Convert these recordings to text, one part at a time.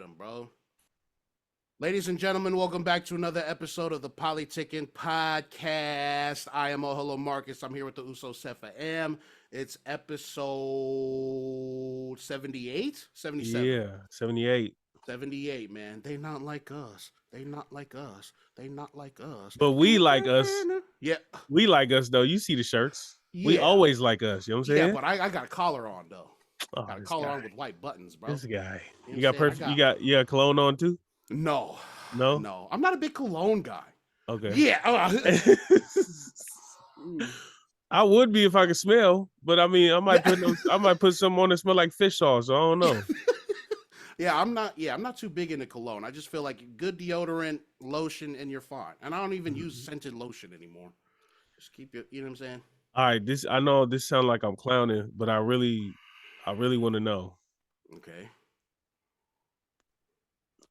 them, bro. Ladies and gentlemen, welcome back to another episode of the Polytickin Podcast. I am Hello Marcus. I'm here with the Uso Sefa M. It's episode 78? 77. Yeah, 78. 78, man. They not like us. They not like us. They not like us. But we like us. Yeah. We like us, though. You see the shirts. Yeah. We always like us. You know what I'm saying? Yeah, but I got a collar on, though. Oh, got a collar on with white buttons, bro. This guy. You got cologne on, too? No. No? No. I'm not a big cologne guy. Okay. Yeah. I would be if I could smell, but I mean, I might put some on that smell like fish sauce. So I don't know. Yeah, I'm not too big into cologne. I just feel like good deodorant, lotion, and you're fine. And I don't even use scented lotion anymore. Just keep it, you know what I'm saying? All right, I know this sounds like I'm clowning, but I really want to know. Okay.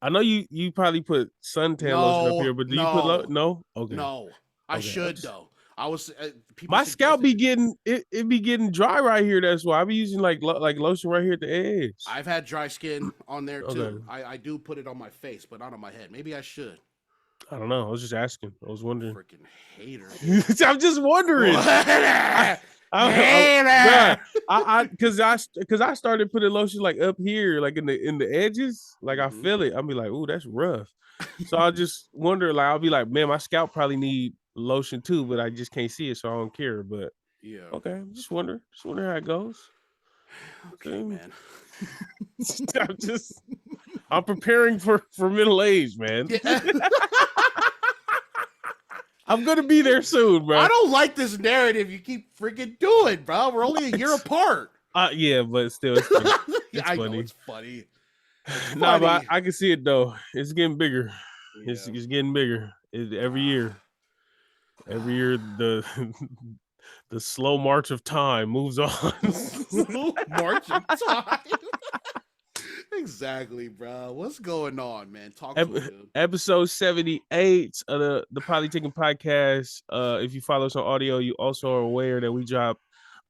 I know you probably put suntan lotion up here, but do you put no? Okay. No. I should though. I was my scalp be getting it be getting dry right here. That's why I be using like lotion right here at the edge. I've had dry skin on there too. I do put it on my face, but not on my head. Maybe I should. I don't know. I was just asking. I was wondering. Freaking hater. I'm just wondering. Because I started putting lotion like up here, like in the edges. Like I feel it. I'll be like, ooh, that's rough. So I just wonder, like I'll be like, man, my scalp probably need lotion too, but I just can't see it, so I don't care. But yeah, okay, just wonder how it goes. Okay, man. I'm preparing for middle age, man. Yeah. I'm gonna be there soon, bro. I don't like this narrative you keep freaking doing, bro. We're only a year apart. Yeah, but still, it's funny. I know it's funny. No, but I can see it though. It's getting bigger. Yeah. It's getting bigger every year. Every year, the slow march of time moves on. Slow march of time. Exactly, bro. What's going on, man? Talk to me, dude. Episode 78 of the Polytickin Podcast. If you follow us on audio, you also are aware that we drop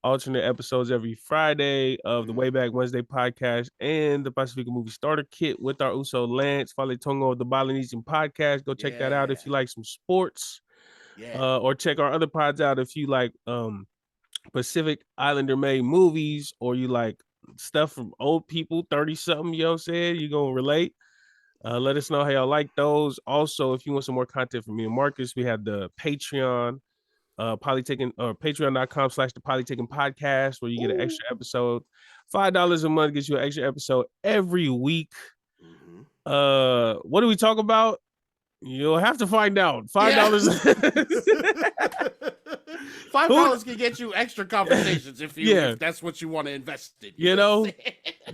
alternate episodes every Friday of the Way Back Wednesday podcast and the Pacific Movie Starter Kit with our Uso Lance, Fale Tongo of the Balinesian Podcast. Go check that out if you like some sports. Yeah. Or check our other pods out if you like Pacific Islander made movies, or you like stuff from old people, 30-something, you know what I'm saying? You're going to relate. Let us know how y'all like those. Also, if you want some more content from me and Marcus, we have the Patreon, Polytickin, or patreon.com/the Polytickin Podcast, where you get an extra episode. $5 a month gets you an extra episode every week. What do we talk about? You'll have to find out. $5. $5 can get you extra conversations if that's what you want to invest in. You know,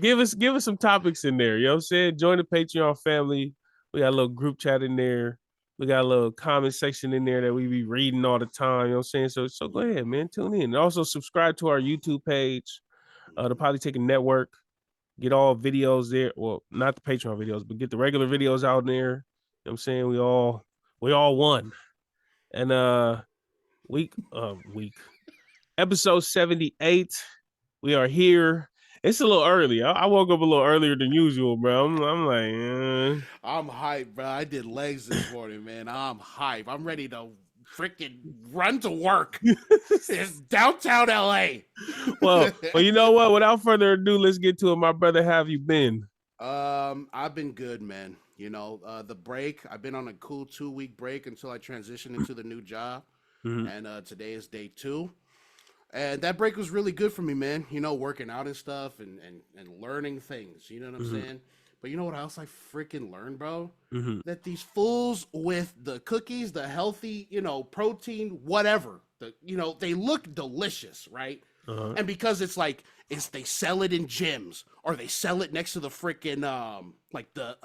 give us some topics in there. You know what I'm saying? Join the Patreon family. We got a little group chat in there. We got a little comment section in there that we be reading all the time. You know what I'm saying? So go ahead, man. Tune in. And also subscribe to our YouTube page, the Polytickin Network. Get all videos there. Well, not the Patreon videos, but get the regular videos out there. You know what I'm saying? We all won. And episode 78, we are here. It's a little early. I woke up a little earlier than usual, bro. I'm like, I'm hyped, bro. I did legs this morning, man. I'm hyped. I'm ready to freaking run to work. It's downtown LA. Well, you know what? Without further ado, let's get to it. My brother, how have you been? I've been good, man. You know, the break, I've been on a cool 2-week break until I transition into the new job. And today is day 2. And that break was really good for me, man. You know, working out and stuff and learning things. You know what I'm saying? But you know what else I freaking learned, bro? That these fools with the cookies, the healthy, you know, protein, whatever, they look delicious, right? And because it's like, they sell it in gyms, or they sell it next to the freaking like the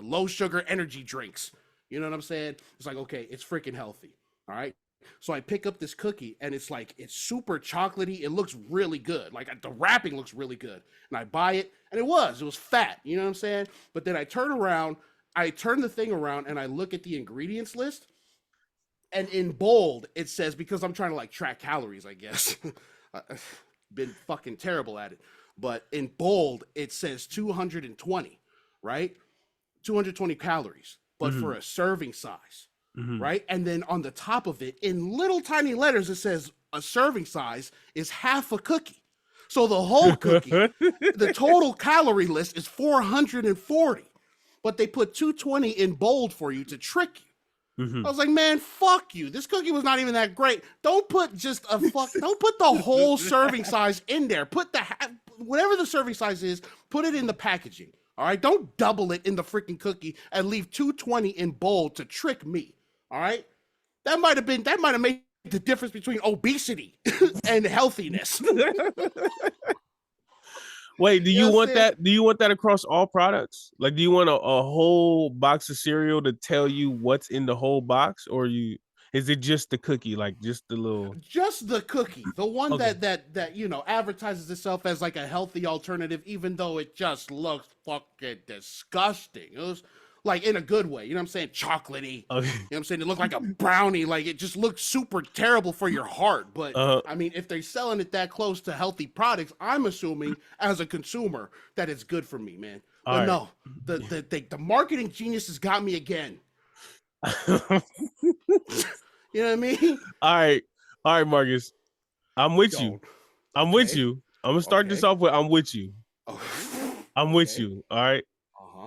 low sugar energy drinks. You know what I'm saying? It's like, okay, it's freaking healthy. All right. So I pick up this cookie, and it's super chocolatey. It looks really good. Like the wrapping looks really good. And I buy it, and it was fat. You know what I'm saying? But then I turn the thing around, and I look at the ingredients list, and in bold it says, because I'm trying to track calories, I guess. Been fucking terrible at it. But in bold, it says 220. right? 220 calories, but for a serving size, right? And then on the top of it, in little tiny letters, it says a serving size is half a cookie. So the whole cookie, the total calorie list is 440, but they put 220 in bold for you to trick you. I was like, man, fuck you. This cookie was not even that great. Don't put don't put the whole serving size in there. Put whatever the serving size is, put it in the packaging. All right. Don't double it in the freaking cookie and leave 220 in bold to trick me. All right. That might have made the difference between obesity and healthiness. Wait, do you want that? Do you want that across all products? Like, do you want a whole box of cereal to tell you what's in the whole box, or is it just the cookie, like just the little? Just the cookie, the one that advertises itself as like a healthy alternative, even though it just looks fucking disgusting. It was like in a good way, you know what I'm saying? Chocolatey. Okay. You know what I'm saying? It looked like a brownie. Like it just looked super terrible for your heart. But I mean, if they're selling it that close to healthy products, I'm assuming as a consumer that it's good for me, man. But no, the marketing geniuses got me again. You know what I mean? All right, Marcus. I'm with you. I'm with you. I'm gonna start this off with I'm with you. I'm with you. All right.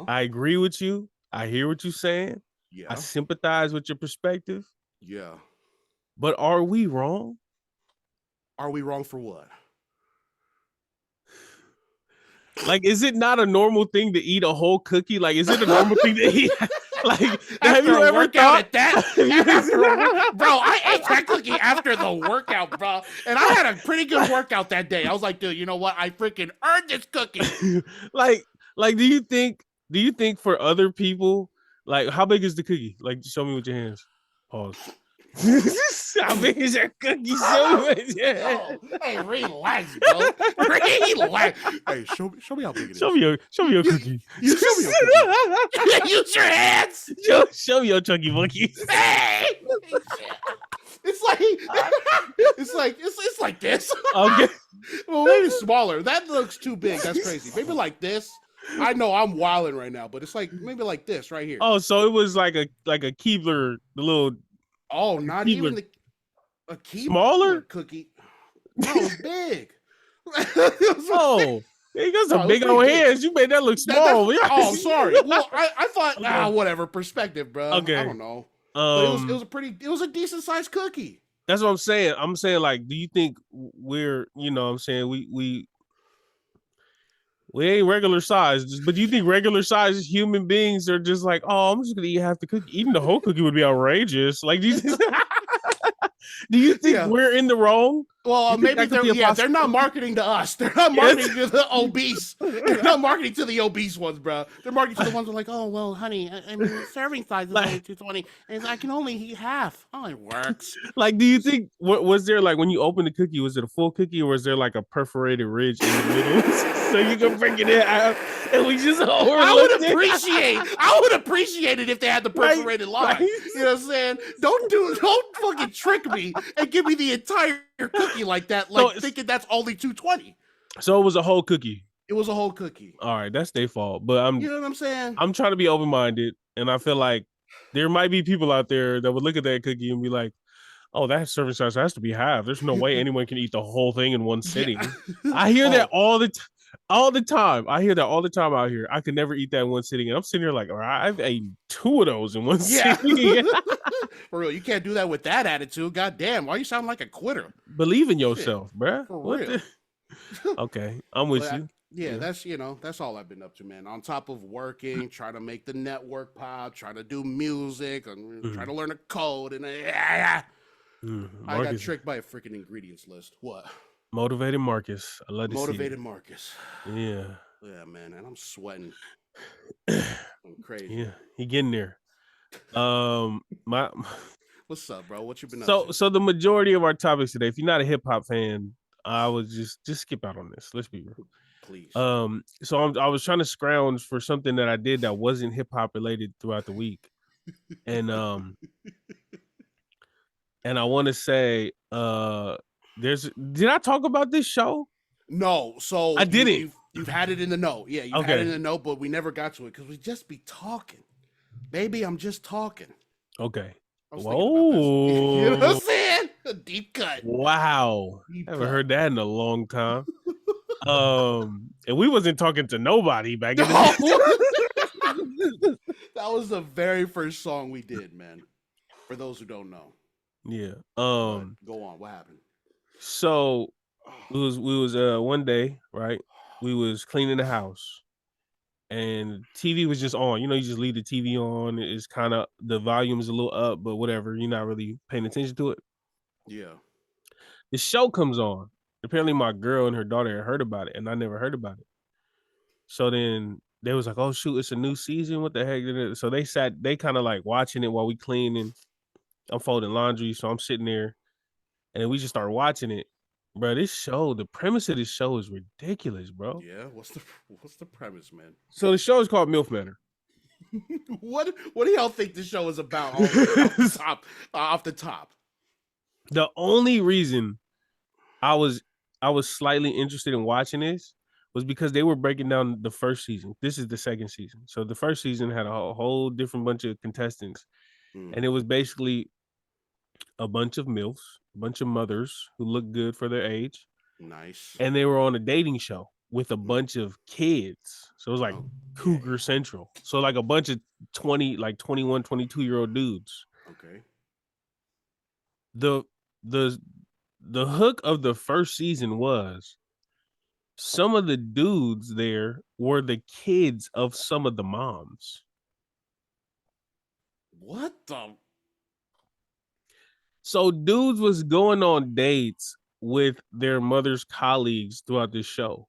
I agree with you. I hear what you're saying. Yeah. I sympathize with your perspective. Yeah. But are we wrong? Are we wrong for what? Like, is it not a normal thing to eat a whole cookie? Like, is it a normal thing to eat? Like, have you ever thought that? Bro, I ate that cookie after the workout, bro. And I had a pretty good workout that day. I was like, dude, you know what? I freaking earned this cookie. like, do you think for other people, like, how big is the cookie? Like, show me with your hands. Pause. How big is your cookie? Show me with your hands. Hey, relax, bro. Relax. Hey, show me how big it is. Show me your cookie. You show me your cookie. Use your hands. Show me your chunky monkey. Hey. It's like this. Okay. Well, maybe smaller. That looks too big. That's crazy. Maybe like this. I know I'm wilding right now, but it's like maybe like this right here. Oh, so it was like a Keebler, the little. Oh, not Keebler. Even a Keebler smaller cookie. No, it's big. You got some big old hands. You made that look small. Oh, sorry. Well, I thought whatever perspective, bro. Okay. I don't know. But it was a decent sized cookie. That's what I'm saying. I'm saying, like, do you think we're, I'm saying we ain't regular size, but do you think regular size human beings are just like, oh, I'm just gonna eat half the cookie? Eating the whole cookie would be outrageous. Like, do you think we're in the wrong? Well, maybe they're not marketing to us. They're not marketing to the obese. They're not marketing to the obese ones, bro. They're marketing to the ones who are like, oh, well, honey, I mean, the serving size is only 220, and I can only eat half. Oh, it works. Like, do you think, was there, like, when you open the cookie, was it a full cookie, or was there, like, a perforated ridge in the middle? So you can bring it in out, and we just I would appreciate it if they had the perforated line. You know what I'm saying? Don't fucking trick me and give me the entire cookie like that, thinking that's only 220. So it was a whole cookie. It was a whole cookie. All right, that's their fault. But you know what I'm saying? I'm trying to be open-minded, and I feel like there might be people out there that would look at that cookie and be like, oh, that serving size has to be half. There's no way anyone can eat the whole thing in one sitting. Yeah. I hear that all the time. I hear that all the time out here. I could never eat that in one sitting. And I'm sitting here like, all right, I've eaten 2 of those in one sitting. For real, you can't do that with that attitude. God damn, why you sound like a quitter? Believe in yourself, bruh. For real. Okay, I'm with you. That's all I've been up to, man. On top of working, trying to make the network pop, trying to do music, and trying to learn a code, and I got tricked by a freaking ingredients list. What? Motivated Marcus. I love to see Motivated Marcus. Yeah. Yeah, man, and I'm sweating. I'm crazy. Yeah, he getting there. What's up, bro? What you been up to? So the majority of our topics today, if you're not a hip hop fan, I would just skip out on this. Let's be real. Please. So I was trying to scrounge for something that I did that wasn't hip hop related throughout the week, and I want to say, did I talk about this show? No. So I didn't. You've had it in the note. Yeah, you've had it in the note, but we never got to it because we just be talking. Baby, I'm just talking. Okay. Whoa. You know what I'm saying? A deep cut. Wow. Haven't heard that in a long time. And we wasn't talking to nobody back in the day. That was the very first song we did, man. For those who don't know. Yeah. Go on. What happened? So we was one day, right? We was cleaning the house and TV was just on. You know, you just leave the TV on. It's kind of, the volume is a little up, but whatever. You're not really paying attention to it. Yeah. The show comes on. Apparently my girl and her daughter had heard about it and I never heard about it. So then they was like, oh shoot, it's a new season. What the heck? So they kind of like watching it while we cleaning. I'm folding laundry. So I'm sitting there and then we just start watching it. Bro, the premise of this show is ridiculous, bro. Yeah, what's the premise, man? So the show is called Milf Manor. What do y'all think the show is about off the top? The only reason I was slightly interested in watching this was because they were breaking down the first season. This is the second season. So the first season had a whole different bunch of contestants. And it was basically a bunch of MILFs, a bunch of mothers who looked good for their age. Nice. And they were on a dating show with a bunch of kids. So it was like Cougar Central. So like a bunch of 21, 22-year-old dudes. Okay. The hook of the first season was some of the dudes there were the kids of some of the moms. What the? So dudes was going on dates with their mother's colleagues throughout this show.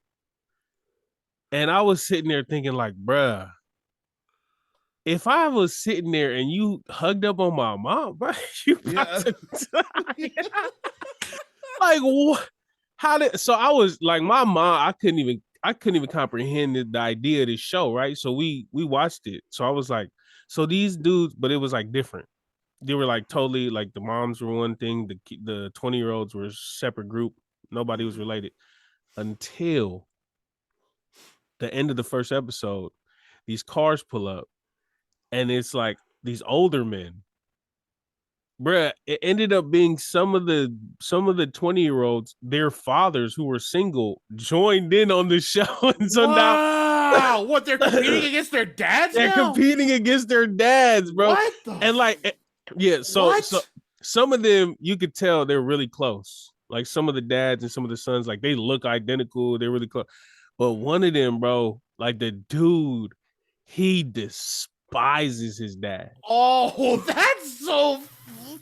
And I was sitting there thinking like, bruh, if I was sitting there and you hugged up on my mom, bro, you about to die. Like what? So I was like, my mom, I couldn't even comprehend the idea of this show, right? So we watched it. So I was like, so these dudes, but it was like different. They were like totally like the moms were one thing, the 20-year-olds were a separate group. Nobody was related until the end of the first episode. These cars pull up, and it's like these older men. Bruh, it ended up being some of the 20-year-olds, their fathers who were single, joined in on the show. And so now, what, they're competing against their dads? They're competing against their dads, bro. What the? And like, yeah, so some of them you could tell they're really close. Like some of the dads and some of the sons, like they look identical. They're really close. But one of them, bro, like the dude, he despises his dad. Oh, that's so.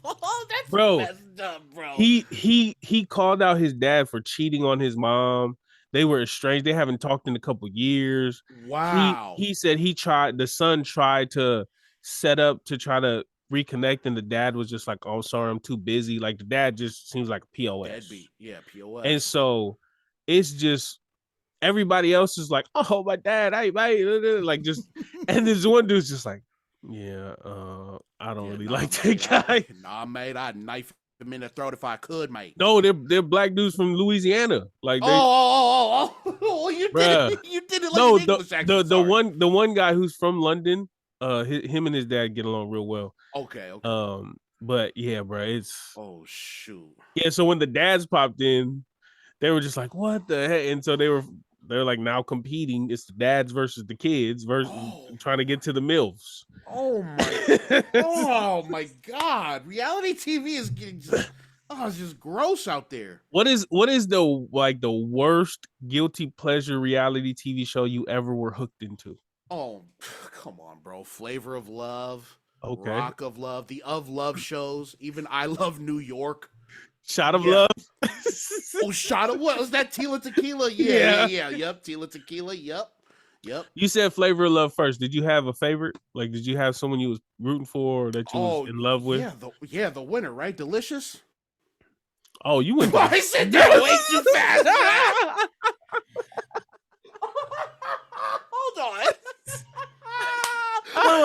Oh, that's bro, messed up, bro. He called out his dad for cheating on his mom. They were estranged. They haven't talked in a couple years. Wow. He said the son tried to set up to try to reconnect, and the dad was just like, oh, sorry, I'm too busy. Like the dad just seems like a POS. Deadbeat. Yeah, POS. And so it's just everybody else is like, oh, my dad, hey, like just, and this one dude's just like, yeah, I don't really like that guy. Nah, mate, I'd knife him in the throat if I could, mate. No, they're black dudes from Louisiana. Like, you did it like an English accent. The one guy who's from London, him and his dad get along real well. Okay. But yeah, bro, it's oh shoot. Yeah, so when the dads popped in, they were just like, what the heck? And so they're like now competing. It's the dads versus the kids versus trying to get to the MILFs. Oh my oh my God. Reality TV is getting it's just gross out there. What is the worst guilty pleasure reality TV show you ever were hooked into? Oh, come on, bro. Flavor of Love. Okay. Rock of Love. The Of Love shows. Even I Love New York. Shot of Love. Shot of what? Was that Tila Tequila? Yeah. Yep. Tila Tequila. Yep. You said Flavor of Love first. Did you have a favorite? Like, did you have someone you was rooting for or that you was in love with? Yeah, the winner, right? Delicious. Oh, you went. I said that way too fast. Hold on.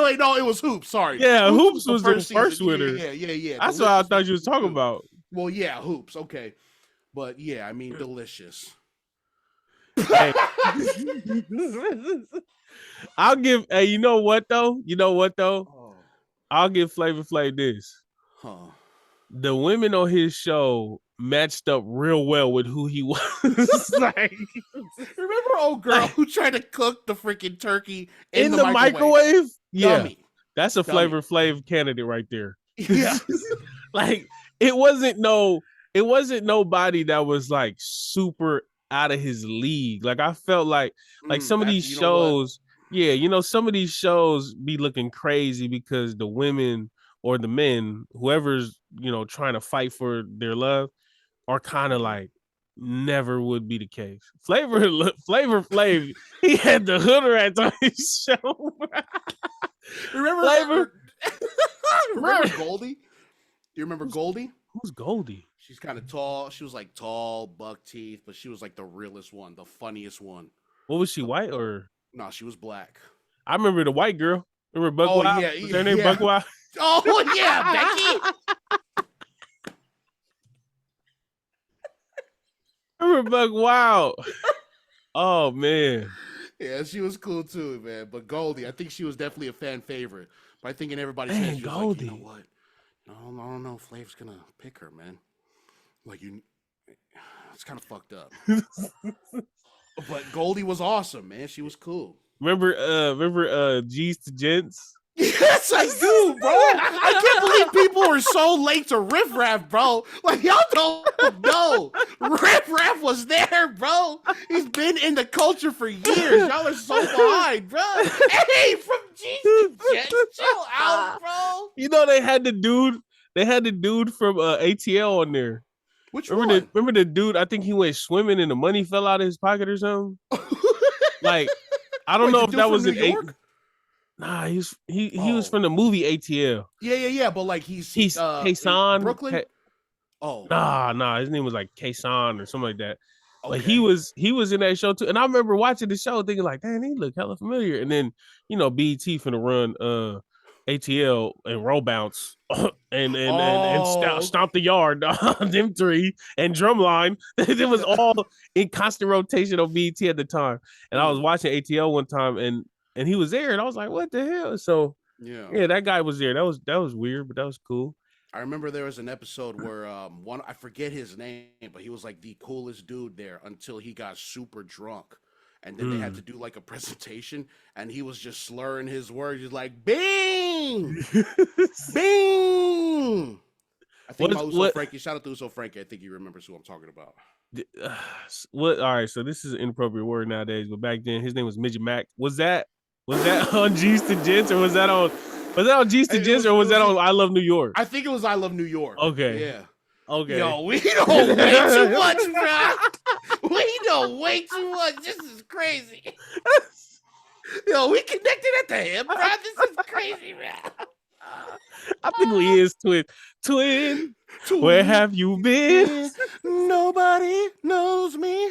Wait, no, it was Hoops. Sorry. Yeah, Hoops was the first winner. Yeah. That's what I thought you was talking about. Well, yeah, Hoops. Okay. But yeah, I mean, Delicious. Hey. I'll give. Hey, you know what though? Oh. I'll give Flavor Flav this. Huh. The women on his show matched up real well with who he was. Like, remember old girl who tried to cook the freaking turkey in the microwave? Yeah, Dummy. that's a Flavor Flav candidate right there. Yeah. Like it wasn't nobody that was like super out of his league. Like I felt like some of these shows, some of these shows be looking crazy because the women or the men, whoever's, trying to fight for their love, are kind of like never would be the case. Flavor Flav, he had the hood rats on his show. Remember Flavor? Remember Goldie? Do you remember Goldie? Who's Goldie? She's kind of tall. She was like tall, buck teeth, but she was like the realest one, the funniest one. What was she, white or? No, she was black. I remember the white girl. Remember Buck Wild? Yeah, was her name Buck Wild? Oh yeah, Becky. I remember Buck Wild. Oh man. Yeah, she was cool too, man. But Goldie, I think she was definitely a fan favorite. But I think in everybody's head, she was like, you know what? No, I don't know if Flav's gonna pick her, man. Like it's kind of fucked up. But Goldie was awesome, man. She was cool. Remember G's to Gents? Yes, I do, bro. I can't believe people were so late to Riff Raff, bro. Like, y'all don't know. Riff Raff was there, bro. He's been in the culture for years. Y'all are so behind, bro. Hey, from Jesus, chill out, bro. You know they had the dude from ATL on there. Which remember the dude? I think he went swimming and the money fell out of his pocket or something. Like, I don't know if that was in New York. Nah, he was from the movie ATL. Yeah. But like he's Kason, Brooklyn. Nah, his name was like Kason or something like that. Okay. Like he was in that show too. And I remember watching the show thinking like, damn, he look hella familiar. And then BET finna run ATL and roll bounce and stomp the yard on them three and drumline. It was all in constant rotation on BET at the time. And I was watching ATL one time and he was there, and I was like, "What the hell?" So yeah, that guy was there. That was weird, but that was cool. I remember there was an episode where I forget his name, but he was like the coolest dude there until he got super drunk, and then they had to do like a presentation, and he was just slurring his words. He's like, "Bing, bing." I think Frankie. Shout out to Uso Frankie. I think he remembers who I'm talking about. What? All right, so this is an inappropriate word nowadays, but back then his name was Midget Mac. Was that on G's to Gents, or was that on G's to Gents, or was that on I Love New York? I think it was I Love New York. Okay. Yeah. Okay. Yo, we know way too much, bro. We know way too much. This is crazy. Yo, we connected at the hip, bro. This is crazy, man. I think we is twin. Where have you been? Nobody knows me.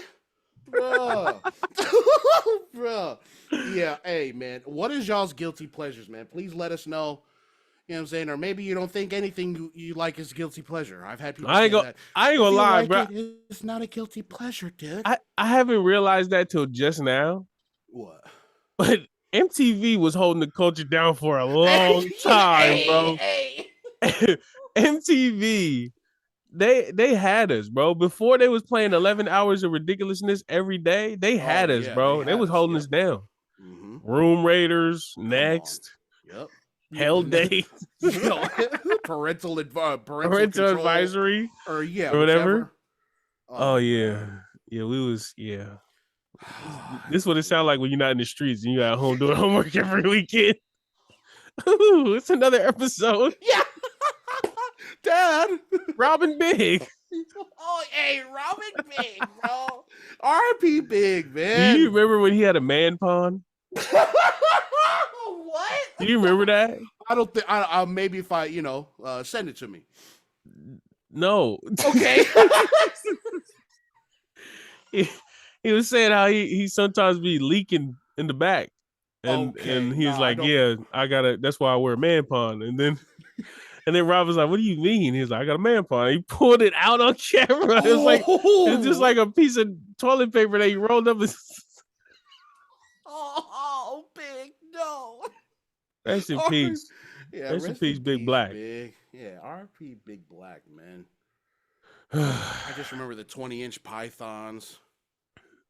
Bro. Bro. Yeah, hey, man. What is y'all's guilty pleasures, man? Please let us know. You know what I'm saying? Or maybe you don't think anything you like is guilty pleasure. I've had people say that. I ain't gonna lie, bro. It's not a guilty pleasure, dude. I haven't realized that till just now. What? But MTV was holding the culture down for a long time, bro. MTV, they had us, bro. Before they was playing 11 hours of ridiculousness every day, they had us, bro. They was holding us down. Mm-hmm. Room Raiders, Next. Yep. Hell Day. Parental advisory. Or or whatever. Oh yeah. Yeah, we was, yeah. This is what it sounds like when you're not in the streets and you at home doing homework every weekend. Ooh, it's another episode. Yeah. Dad. Robin Big. Oh, hey, Robin Big, bro. R.I.P. Big, man. Do you remember when he had a man pond? What? Do you remember that? I don't think. I maybe if I, send it to me. No. Okay. He was saying how he sometimes be leaking in the back, and he was like, "Yeah, I gotta. That's why I wear a man pond." And then And then Rob was like, "What do you mean?" He was like, "I got a man paw." He pulled it out on camera. It's just like a piece of toilet paper that he rolled up. Oh, Big, no. Rest in peace. Yeah, rest in peace, Big Black. Big. Yeah, R.P. Big Black, man. I just remember the 20-inch pythons.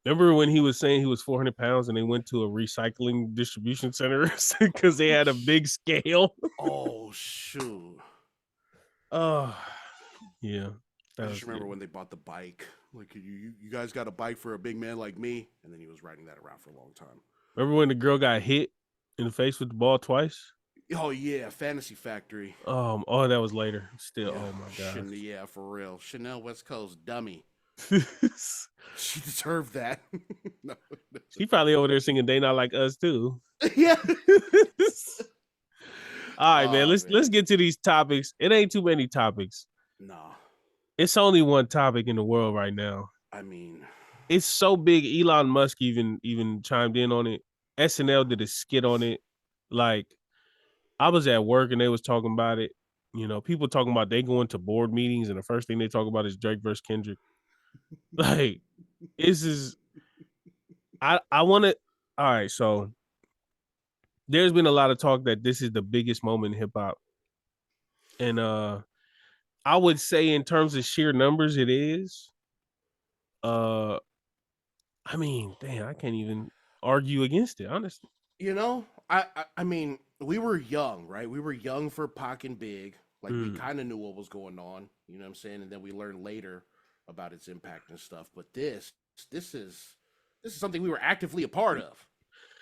Remember when he was saying he was 400 pounds and they went to a recycling distribution center because they had a big scale? Oh, shoot. Oh, yeah. I just remember when they bought the bike. Like, you guys got a bike for a big man like me? And then he was riding that around for a long time. Remember when the girl got hit in the face with the ball twice? Oh, yeah. Fantasy Factory. Oh, that was later. Still, yeah. Oh, my God. Yeah, for real. Chanel West Coast, dummy. She deserved that. No. She probably over there singing "They Not Like Us" too. Yeah. All right, man. Let's get to these topics. It ain't too many topics. Nah. It's only one topic in the world right now. I mean, it's so big. Elon Musk even chimed in on it. SNL did a skit on it. Like, I was at work and they was talking about it. You know, people talking about they going to board meetings and the first thing they talk about is Drake versus Kendrick. Like, this is, I want to, all right, so there's been a lot of talk that this is the biggest moment in hip hop. And I would say in terms of sheer numbers, it is. I mean, damn, I can't even argue against it, honestly. You know, I mean, we were young, right? We were young for Pac and Big. Like, we kind of knew what was going on, you know what I'm saying? And then we learned later about its impact and stuff. But this is something we were actively a part of,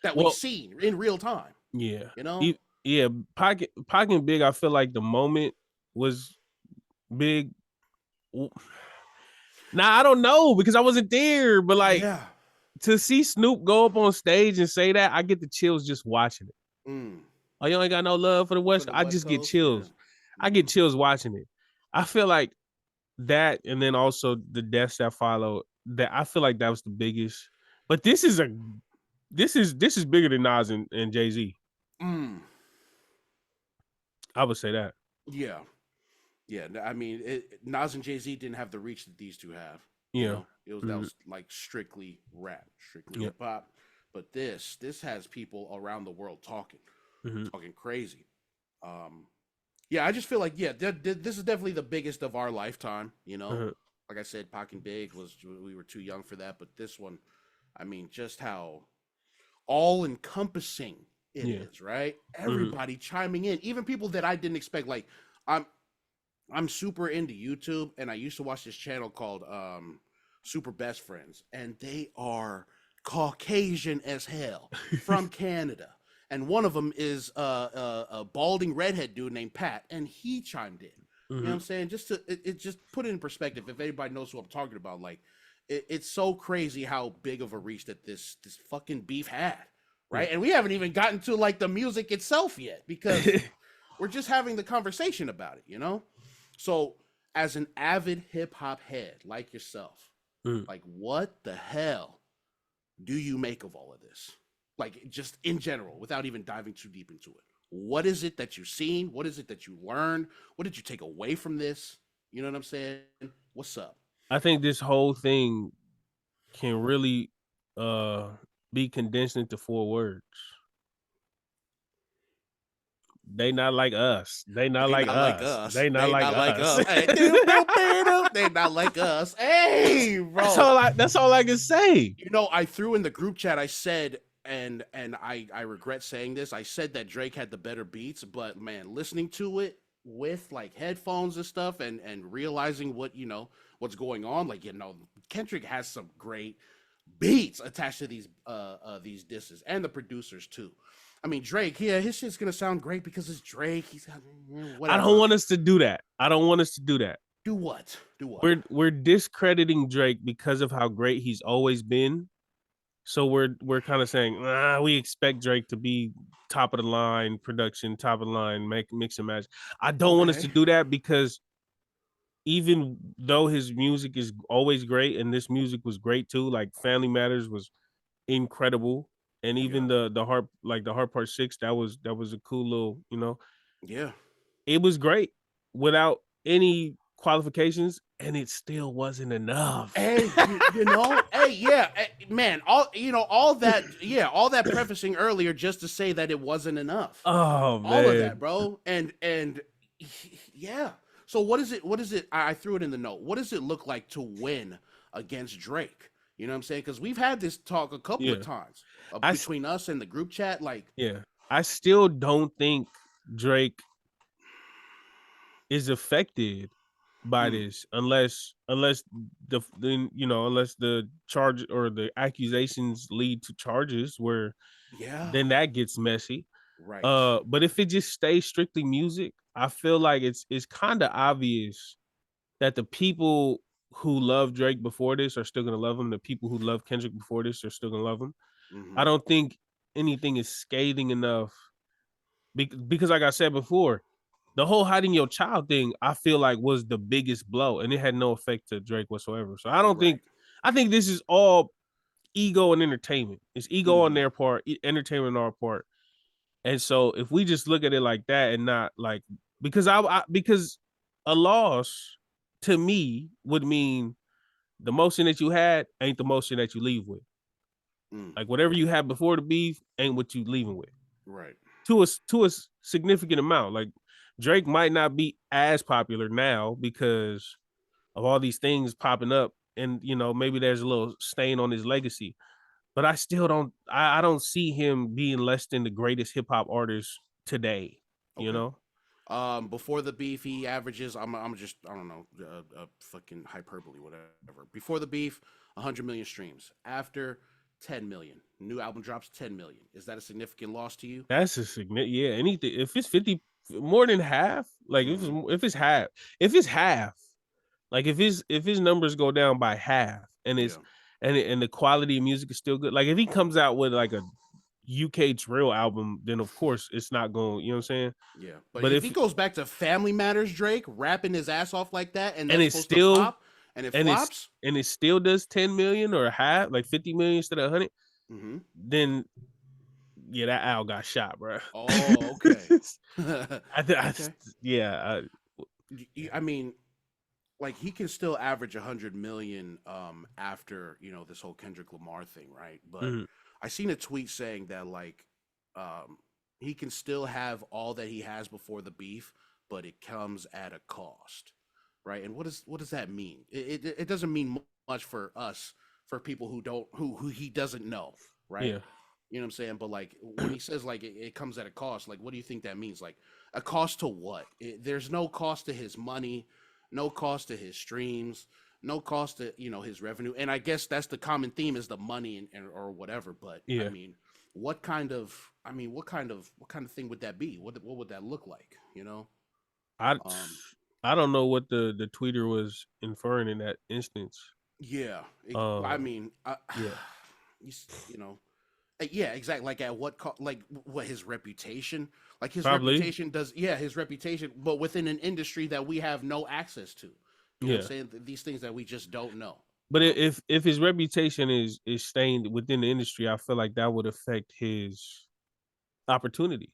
that we've seen in real time. Yeah. You know? Yeah, Pac and Big, I feel like the moment was big. Now, I don't know because I wasn't there, but like, to see Snoop go up on stage and say that, I get the chills just watching it. Oh, you ain't got no love for the West? I just get chills. I get chills watching it. I feel like that, and then also the deaths that follow, that I feel like that was the biggest. But this is bigger than Nas and Jay-Z. I would say that. Yeah. Yeah, I mean, Nas and Jay-Z didn't have the reach that these two have. Yeah. You know? That was like strictly rap, strictly hip hop. But this has people around the world talking crazy. Yeah, I just feel like this is definitely the biggest of our lifetime. You know, like I said, Pac and Big we were too young for that, but this one, I mean, just how all encompassing it is, right? Everybody chiming in, even people that I didn't expect. Like, I'm super into YouTube, and I used to watch this channel called Super Best Friends, and they are Caucasian as hell from Canada. And one of them is a balding redhead dude named Pat, and he chimed in. You know what I'm saying? Just to just put it in perspective, if anybody knows who I'm talking about, like, it's so crazy how big of a reach that this fucking beef had, right? And we haven't even gotten to like the music itself yet, because we're just having the conversation about it, you know? So, as an avid hip hop head like yourself, like, what the hell do you make of all of this? Like, just in general, without even diving too deep into it. What is it that you've seen? What is it that you learned? What did you take away from this? You know what I'm saying? What's up? I think this whole thing can really be condensed into 4 words. They not like us. They not like us. They not like us. They not like us. Hey, bro. That's all I can say. You know, I threw in the group chat, I said, and I regret saying this, I said that Drake had the better beats, but man, listening to it with like headphones and stuff and realizing what, you know, what's going on, like, you know, Kendrick has some great beats attached to these disses, and the producers too. I mean, Drake, yeah, his shit's gonna sound great because it's Drake. He's got whatever. I don't want us to do that. Do what? We're discrediting Drake because of how great he's always been. So we're kind of saying, we expect Drake to be top of the line production, top of the line, mix and match. I don't want us to do that, because even though his music is always great, and this music was great too, like Family Matters was incredible. And even the Heart Part 6, that was a cool little, you know. Yeah. It was great. without any qualifications, and it still wasn't enough. Hey, you know, hey, yeah, man, all that, yeah, all that prefacing earlier just to say that it wasn't enough. Oh All of that, man. bro. And yeah. So what is it? What is it? I threw it in the note. What does it look like to win against Drake? You know what I'm saying? Because we've had this talk a couple of Yeah. times I between us and the group chat. Like, yeah. I still don't think Drake is affected by this unless unless the charge or the accusations lead to charges where yeah, then that gets messy. right. But if it just stays strictly music, I feel like it's kind of obvious that the people who loved Drake before this are still gonna love him. The people who loved Kendrick before this are still gonna love him. Mm-hmm. I don't think anything is scathing enough because, like I said before, the whole hiding your child thing, I feel like was the biggest blow, and it had no effect to Drake whatsoever. So I don't Right. think I think this is all ego and entertainment. It's ego on Mm-hmm. their part, entertainment on our part. And so if we just look at it like that and not like because a loss to me would mean the motion that you had ain't the motion that you leave with. Mm. Like whatever you had before the beef ain't what you leaving with. Right. To a significant amount. Like Drake might not be as popular now because of all these things popping up, and maybe there's a little stain on his legacy. But I still don't. I don't see him being less than the greatest hip hop artist today. You Okay. know, Before the beef, he averages. I'm just I don't know, fucking hyperbole, whatever. Before the beef, 100 million streams. After 10 million, new album drops 10 million. Is that a significant loss to you? that's a significant. Yeah, anything if it's 50, more than half. Like Mm-hmm. if it's half, like if his numbers go down by half, and Yeah. and the quality of music is still good. Like if he comes out with like a UK drill album, then of course it's not going. You know what I'm saying? Yeah. But But if if he goes back to Family Matters, Drake rapping his ass off like that, and and that's it's supposed to still pop, and it and it's flops. and it still does 10 million or half, like 50 million instead of 100, Mm-hmm. then yeah, that owl got shot, bro. Oh, okay. I, th- I Okay. yeah, I mean, like he can still average 100 million after this whole Kendrick Lamar thing, right? But mhm. I seen a tweet saying that like um he can still have all that he has before the beef, but it comes at a cost, right? And what does that mean? It doesn't mean much for us, for people who don't who he doesn't know, right? Yeah. You know what I'm saying? But like when he says like it comes at a cost, like what do you think that means? Like a cost to what? There's no cost to his money, no cost to his streams, no cost to his revenue. And I guess that's the common theme is the money and or whatever. But I Yeah. mean, what kind of thing would that be? What would that look like? I Um, I don't know what the tweeter was inferring in that instance. yeah. I Um, mean, yeah, you, you know, yeah, exactly. Like at what like what his reputation? Like his probably. reputation does. Yeah, his reputation, but within an industry that we have no access to. You know what I'm Yeah. saying? These things that we just don't know. But if his reputation is stained within the industry, I feel like that would affect his opportunities.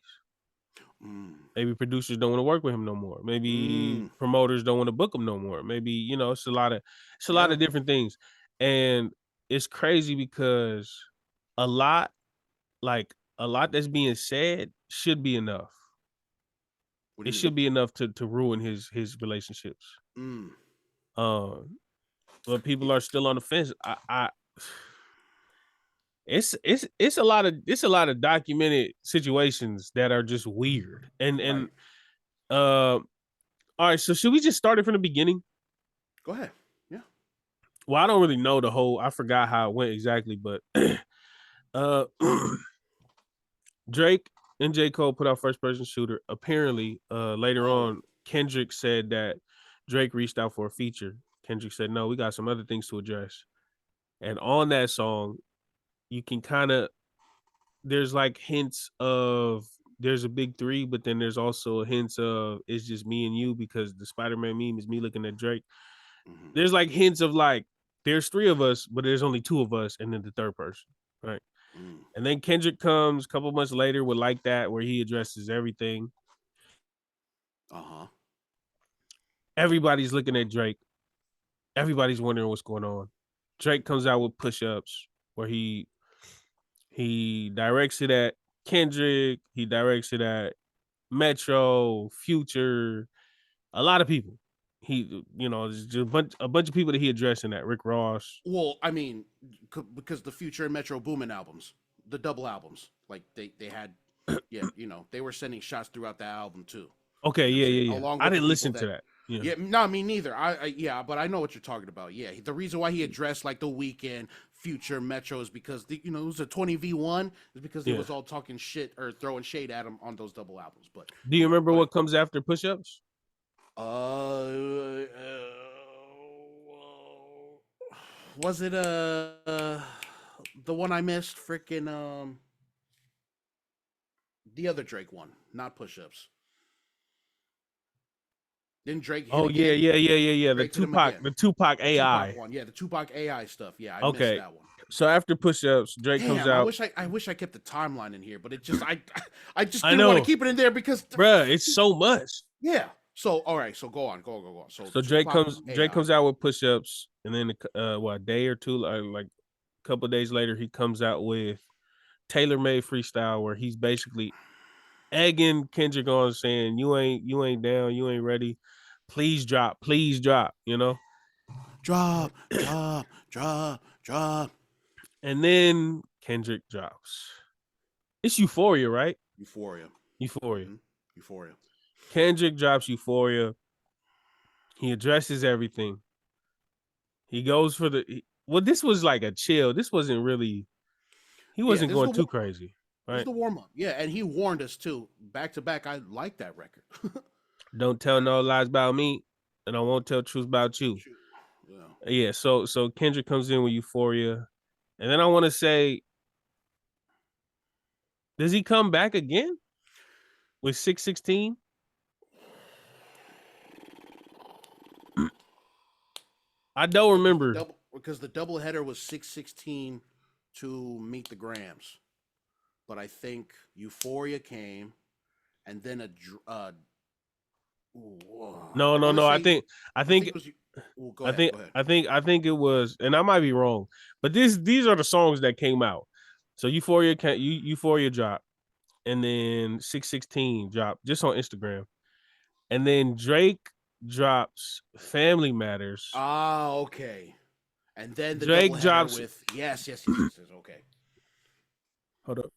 Mm, Maybe producers don't want to work with him no more. Maybe mm, promoters don't want to book him no more. Maybe, it's a lot yeah. of different things. And it's crazy because a lot a lot that's being said should be enough. What do It you mean? should be enough to ruin his relationships. Mm, Um, but people yeah. are still on the fence. I it's a lot of documented situations that are just weird. And Right. all right, so should we just start it from the beginning? Go ahead. Yeah. Well, I don't really know the whole. I forgot how it went exactly, but uh, Drake and J. Cole put out First Person Shooter. Apparently, later Oh. on, Kendrick said that Drake reached out for a feature. Kendrick said, "No, we got some other things to address." And on that song, you can kind of there's like hints of there's a big three, but then there's also hints of it's just me and you because the Spider-Man meme is me looking at Drake. Mm-hmm. There's like hints of like there's three of us, but there's only two of us, and then the third person, right? Mm, And then Kendrick comes a couple months later with Like That, where he addresses everything. uh huh. everybody's looking at Drake. Everybody's wondering what's going on. Drake comes out with push-ups where he directs it at Kendrick. He directs it at Metro, Future, a lot of people. He, there's just a bunch of people that he addressed in that. Rick Ross. Well, I mean, because the Future and Metro Boomin albums, the double albums, like they had, yeah, they were sending shots throughout the album too. Okay, yeah. Along I with didn't listen to that. Yeah, no, me neither. Yeah, but I know what you're talking about. Yeah, the reason why he addressed like the Weeknd, Future, Metro is because it was a 20v1 is because they was all talking shit or throwing shade at him on those double albums. But do you remember what comes after push-ups? Was it the one I missed? Freaking the other Drake one, not push-ups. Didn't Drake hit yeah. The Tupac AI. Tupac one. Yeah, the Tupac AI stuff. Yeah, I missed that one. So after push-ups, Drake comes out. I wish I kept the timeline in here, but it just I just didn't want to keep it in there because bruh, it's so much. Yeah. So all right, so go on. So Drake comes out with push-ups, and then a day or two, like a couple of days later, he comes out with tailor-made freestyle where he's basically egging Kendrick on, saying, you ain't down, you ain't ready. Please drop. Drop. And then Kendrick drops. It's Euphoria, right? Euphoria. Mm-hmm. Euphoria. Kendrick drops Euphoria. He addresses everything. He goes for this was like a chill. This wasn't really, he wasn't going too crazy. Right? It's the warm-up. Yeah, and he warned us too. Back to back, I like that record. Don't tell no lies about me, and I won't tell truth about you. Yeah, so Kendrick comes in with Euphoria. And then I want to say, does he come back again with 616? I don't remember. Because the doubleheader was 616 to Meet the Grams. But I think Euphoria came, and then No. I think it was, and I might be wrong, but these are the songs that came out. So Euphoria dropped, and then 616 dropped just on Instagram, and then Drake drops Family Matters. Ah, okay. And then the Drake drops with yes. Okay. Hold up.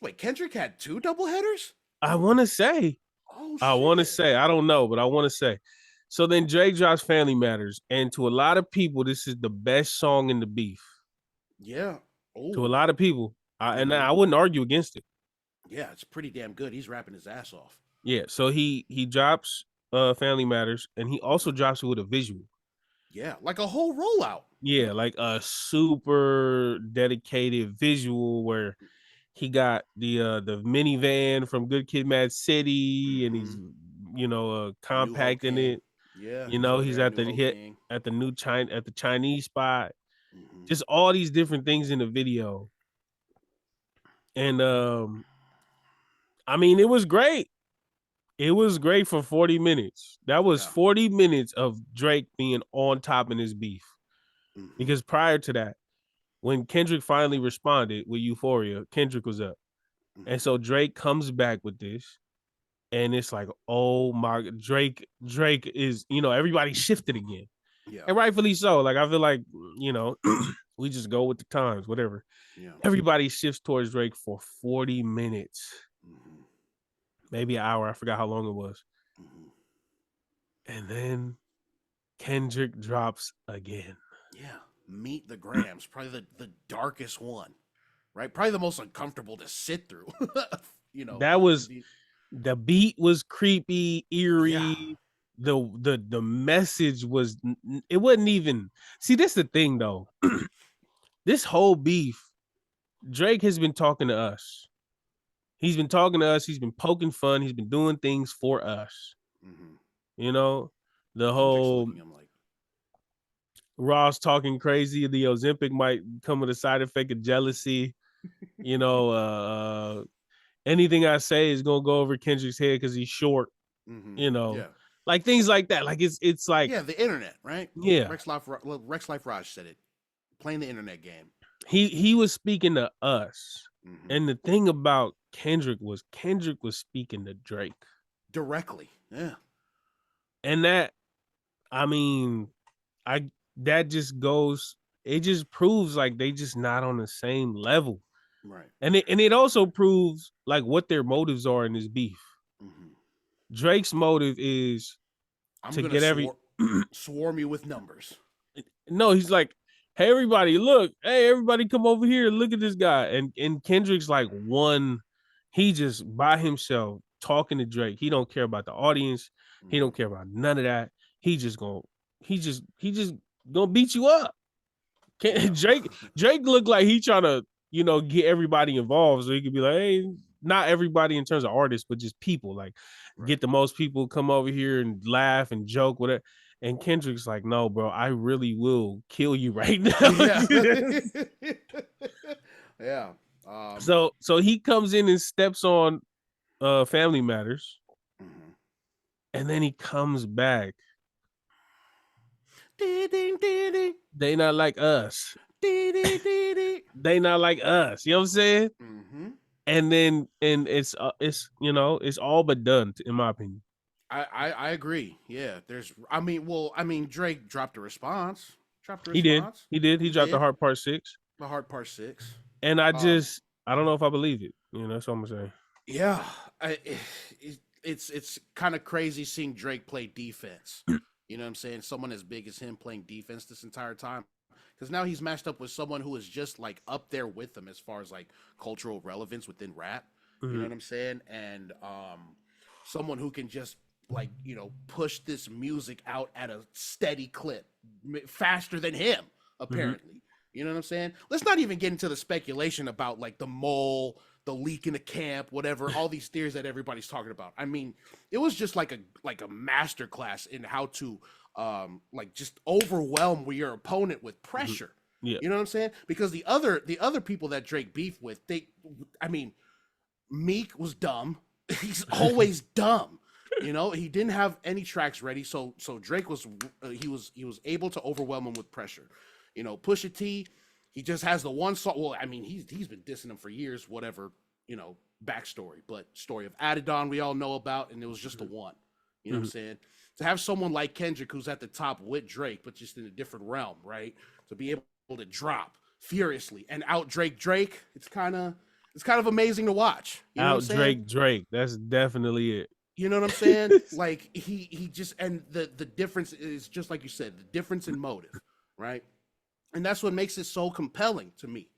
Wait, Kendrick had 2 doubleheaders? I want to say. Oh, shit. I want to say. I don't know, but I want to say. So then Drake drops Family Matters, and to a lot of people, this is the best song in the beef. Yeah. Ooh. To a lot of people, and I wouldn't argue against it. Yeah, it's pretty damn good. He's rapping his ass off. Yeah, so he drops Family Matters, and he also drops it with a visual. Yeah, like a whole rollout. Yeah, like a super dedicated visual where he got the minivan from Good Kid, Mad City, and he's compacting it. Yeah, he's at the Chinese spot. Mm-hmm. Just all these different things in the video, and I mean, it was great. It was great for 40 minutes. That was 40 minutes of Drake being on top in his beef. Mm-hmm. Because prior to that, when Kendrick finally responded with Euphoria, Kendrick was up. Mm-hmm. And so Drake comes back with this. And it's like, oh my, Drake is, everybody shifted again. Yeah. And rightfully so. Like, I feel like, we just go with the times, whatever. Yeah. Everybody shifts towards Drake for 40 minutes. Mm-hmm. Maybe an hour. I forgot how long it was. Mm-hmm. And then Kendrick drops again. Yeah. Meet the Grams. Probably the darkest one. Right? Probably the most uncomfortable to sit through. That was... The beat was creepy, eerie. Yeah. The message was, it wasn't even. See, this is the thing though. This whole beef, Drake has been talking to us. He's been talking to us. He's been poking fun. He's been doing things for us. Mm-hmm. The whole Ross talking crazy. The Ozempic might come with a side effect of jealousy. Anything I say is gonna go over Kendrick's head because he's short. Mm-hmm. like things like that. Like it's like Yeah, the internet, right? yeah. Rex Life Raj said it. Playing the internet game. He was speaking to us. Mm-hmm. And the thing about Kendrick was speaking to Drake directly. Yeah. And that, I mean, that just goes, it just proves like they just not on the same level. Right. And it also proves like what their motives are in this beef. Mm-hmm. Drake's motive is to get swarm you with numbers. No, he's like, hey everybody, look, hey everybody, come over here, look at this guy. And Kendrick's like he just by himself talking to Drake. He don't care about the audience. Mm-hmm. He don't care about none of that. He just gonna beat you up. Drake looked like he trying to, get everybody involved so he could be like, hey, not everybody in terms of artists, but just people, like get the most people come over here and laugh and joke, whatever. And Kendrick's like, no, bro, I really will kill you right now. Yeah. So he comes in and steps on Family Matters. Mm-hmm. And then he comes back. They not like us. They not like us. You know what I'm saying? Mm-hmm. And then it's all but done, in my opinion. I agree. Yeah. Drake dropped a response. He did. He dropped the Heart Part 6. The Heart Part 6. And I don't know if I believe it. That's what I'm saying. Yeah. It's kind of crazy seeing Drake play defense. You know what I'm saying? Someone as big as him playing defense this entire time. Because now he's matched up with someone who is just like up there with him as far as like cultural relevance within rap. Mm-hmm. You know what I'm saying? And someone who can just like, push this music out at a steady clip faster than him, apparently. Mm-hmm. You know what I'm saying? Let's not even get into the speculation about like the mole, the leak in the camp, whatever, all these theories that everybody's talking about. I mean, it was just like a masterclass in how to just overwhelm your opponent with pressure. Yeah. You know what I'm saying? Because the other people that Drake beefed with, Meek was dumb. He's always dumb. He didn't have any tracks ready, so Drake was able to overwhelm him with pressure. Pusha T, he just has the one song. Well, he's been dissing him for years, whatever, backstory. But story of Adidon we all know about, and it was just the one. You know what I'm saying? To have someone like Kendrick who's at the top with Drake, but just in a different realm, right? To be able to drop furiously and out Drake, it's kind of amazing to watch. You know out Drake, that's definitely it. You know what I'm saying? Like he just, and the difference is just like you said, the difference in motive, right? And that's what makes it so compelling to me,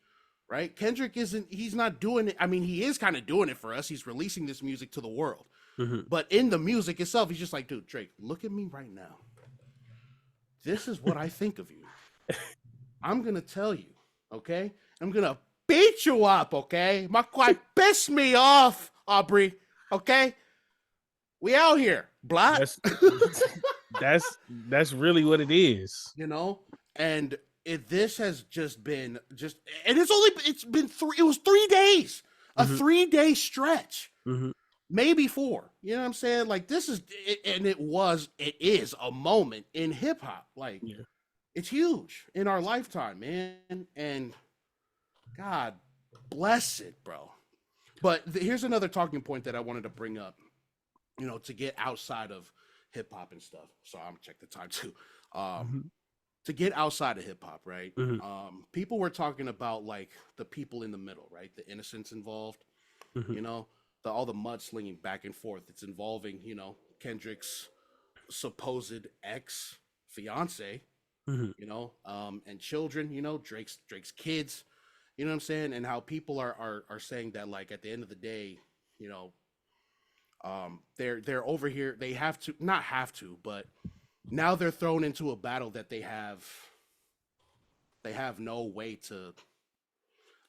right? Kendrick he's not doing it. He is kind of doing it for us. He's releasing this music to the world. Mm-hmm. But in the music itself, he's just like, dude, Drake, look at me right now. This is what I think of you. I'm going to tell you, okay? I'm going to beat you up, okay? My quite piss me off, Aubrey, okay? We out here, black. That's really what it is. And this has just been and it was 3 days, a 3-day stretch. Mm-hmm. Maybe 4. You know what I'm saying? Like this is, and it is a moment in hip hop. Like it's huge in our lifetime, man. And God bless it, bro. But here's another talking point that I wanted to bring up, to get outside of hip hop and stuff. So I'm gonna check the time too. To get outside of hip hop, right? Mm-hmm. People were talking about like the people in the middle, right? The innocents involved, all the mudslinging back and forth. It's involving, Kendrick's supposed ex fiance, and children, Drake's kids, you know what I'm saying? And how people are saying that like at the end of the day, they're over here. They not have to, but now they're thrown into a battle that they have no way to,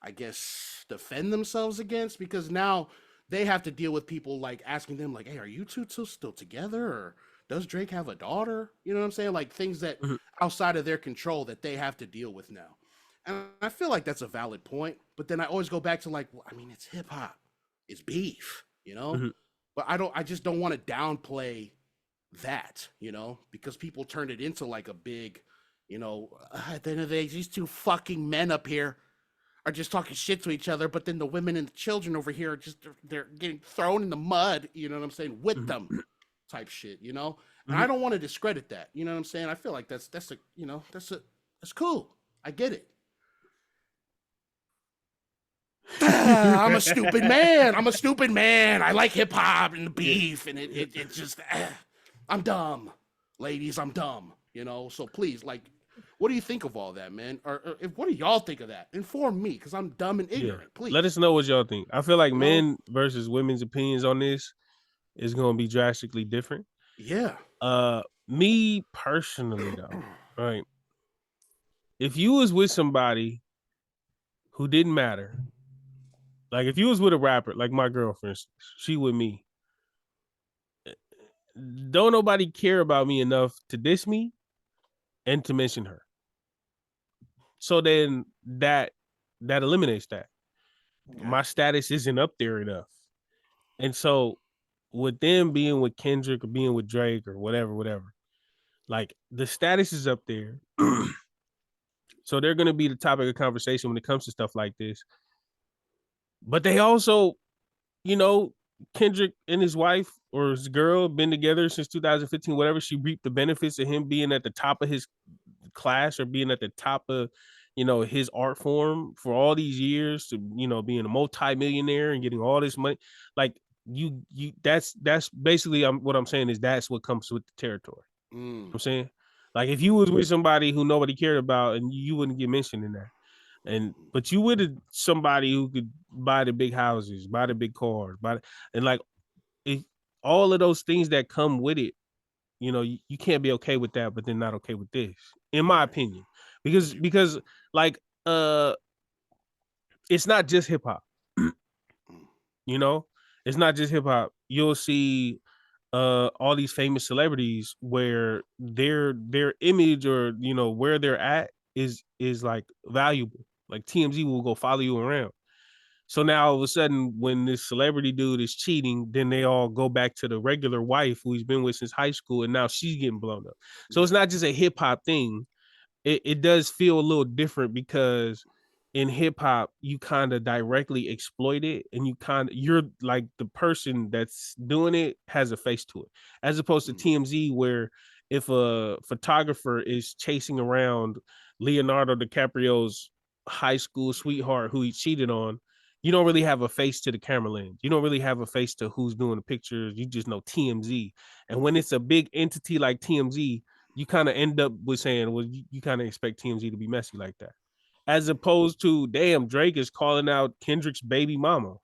I guess, defend themselves against, because now they have to deal with people like asking them like, hey, are you two still together? Or does Drake have a daughter? You know what I'm saying? Like things that outside of their control that they have to deal with now. And I feel like that's a valid point. But then I always go back to like, well, it's hip hop. It's beef, But I just don't want to downplay that, because people turned it into like a big, at the end of the day, these two fucking men up here are just talking shit to each other, but then the women and the children over here are just they're getting thrown in the mud, you know what I'm saying, with them type shit, And I don't want to discredit that, you know what I'm saying? I feel like that's that's cool. I get it. I'm a stupid man. I'm a stupid man. I like hip hop and the beef, and it just, I'm dumb, ladies. I'm dumb. So please, like, what do you think of all that, man? Or what do y'all think of that? Inform me, because I'm dumb and ignorant. Please let us know what y'all think. I feel like men versus women's opinions on this is going to be drastically different. Yeah. Me personally, though, right? If you was with somebody who didn't matter, like if you was with a rapper, like my girl, for instance, she with me, don't nobody care about me enough to diss me and to mention her. So then that eliminates that. Okay. My status isn't up there enough. And so with them being with Kendrick or being with Drake or whatever, like the status is up there. So they're going to be the topic of conversation when it comes to stuff like this. But they also, Kendrick and his wife or his girl been together since 2015, whatever. She reaped the benefits of him being at the top of his class or being at the top of, his art form for all these years to, being a multi-millionaire and getting all this money. Like you that's basically what I'm saying is that's what comes with the territory. You know what I'm saying? Like if you was with somebody who nobody cared about and you wouldn't get mentioned in there. But you with somebody who could buy the big houses, buy the big cars, and like if all of those things that come with it, you can't be okay with that, but then not okay with this, in my opinion, because like it's not just hip hop, it's not just hip hop. You'll see all these famous celebrities where their image or where they're at is like valuable. Like TMZ will go follow you around. So now all of a sudden, when this celebrity dude is cheating, then they all go back to the regular wife who he's been with since high school, and now she's getting blown up. So it's not just a hip hop thing. It does feel a little different because in hip hop, you kind of directly exploit it, and you're like the person that's doing it has a face to it, as opposed to TMZ, where if a photographer is chasing around Leonardo DiCaprio's high school sweetheart who he cheated on, you don't really have a face to the camera lens. You don't really have a face to who's doing the pictures. You just know TMZ. And when it's a big entity like TMZ, you kind of end up with saying, well, you kind of expect TMZ to be messy like that. As opposed to, damn, Drake is calling out Kendrick's baby mama.